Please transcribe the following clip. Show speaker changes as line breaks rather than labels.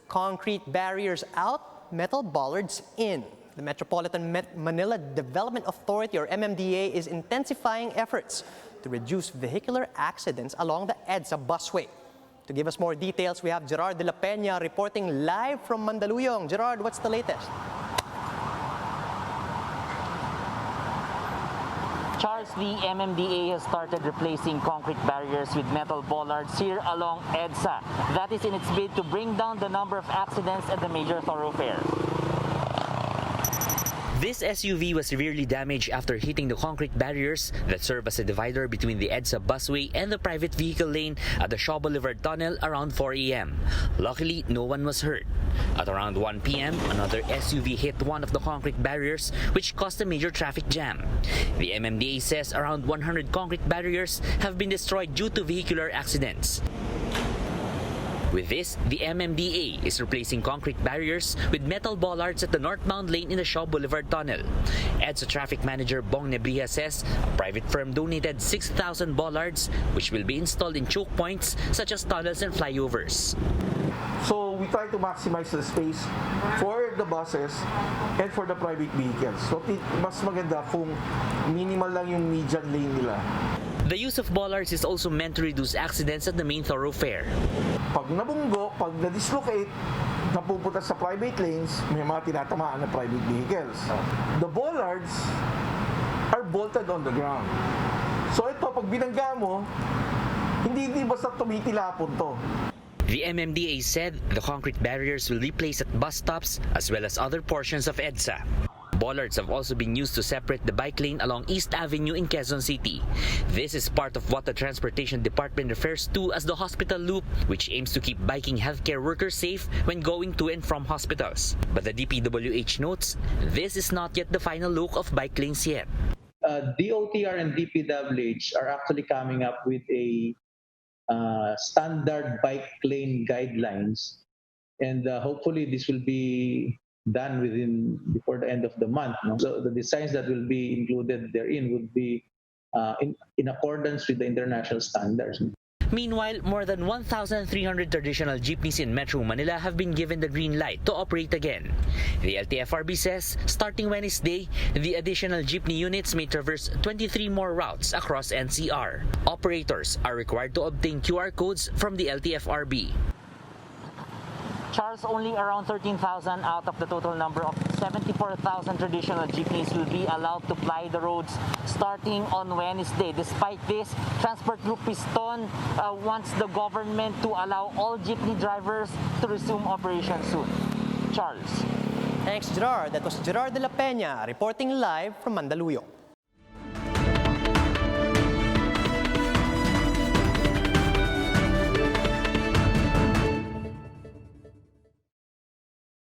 Concrete barriers out, metal bollards in. The Metropolitan Manila Development Authority, or MMDA, is intensifying efforts to reduce vehicular accidents along the EDSA busway. To give us more details, we have Gerard de la Peña reporting live from Mandaluyong. Gerard, what's the latest?
Charles, the MMDA has started replacing concrete barriers with metal bollards here along EDSA. That is in its bid to bring down the number of accidents at the major thoroughfare.
This SUV was severely damaged after hitting the concrete barriers that serve as a divider between the EDSA busway and the private vehicle lane at the Shaw Boulevard Tunnel around 4 a.m. Luckily, no one was hurt. At around 1 p.m., another SUV hit one of the concrete barriers, which caused a major traffic jam. The MMDA says around 100 concrete barriers have been destroyed due to vehicular accidents. With this, the MMDA is replacing concrete barriers with metal bollards at the northbound lane in the Shaw Boulevard Tunnel. EDSA Traffic Manager Bong Nebria says a private firm donated 6,000 bollards, which will be installed in choke points such as tunnels and flyovers.
So we try to maximize the space for the buses and for the private vehicles. So mas maganda kung minimal lang yung median lane nila.
The use of bollards is also meant to reduce accidents at the main thoroughfare.
Pag nabunggo, pag na-dislocate, napupunta sa private lanes, may mga tinatamaan na private vehicles. The bollards are bolted on the ground. So ito, pag binangga mo, hindi basta tumitilapon to.
The MMDA said the concrete barriers will be placed at bus stops as well as other portions of EDSA. Bollards have also been used to separate the bike lane along East Avenue in Quezon City. This is part of what the Transportation Department refers to as the hospital loop, which aims to keep biking healthcare workers safe when going to and from hospitals. But the DPWH notes, this is not yet the final look of bike lanes yet.
DOTR and DPWH are actually coming up with a standard bike lane guidelines, and hopefully this will be done before the end of the month. No? So the designs that will be included therein would be in accordance with the international standards.
Meanwhile, more than 1,300 traditional jeepneys in Metro Manila have been given the green light to operate again. The LTFRB says, starting Wednesday, the additional jeepney units may traverse 23 more routes across NCR. Operators are required to obtain QR codes from the LTFRB.
Charles, only around 13,000 out of the total number of 74,000 traditional jeepneys will be allowed to ply the roads starting on Wednesday. Despite this, Transport Group Piston wants the government to allow all jeepney drivers to resume operation soon. Charles.
Thanks, Gerard. That was Gerard de la Peña reporting live from Mandaluyong.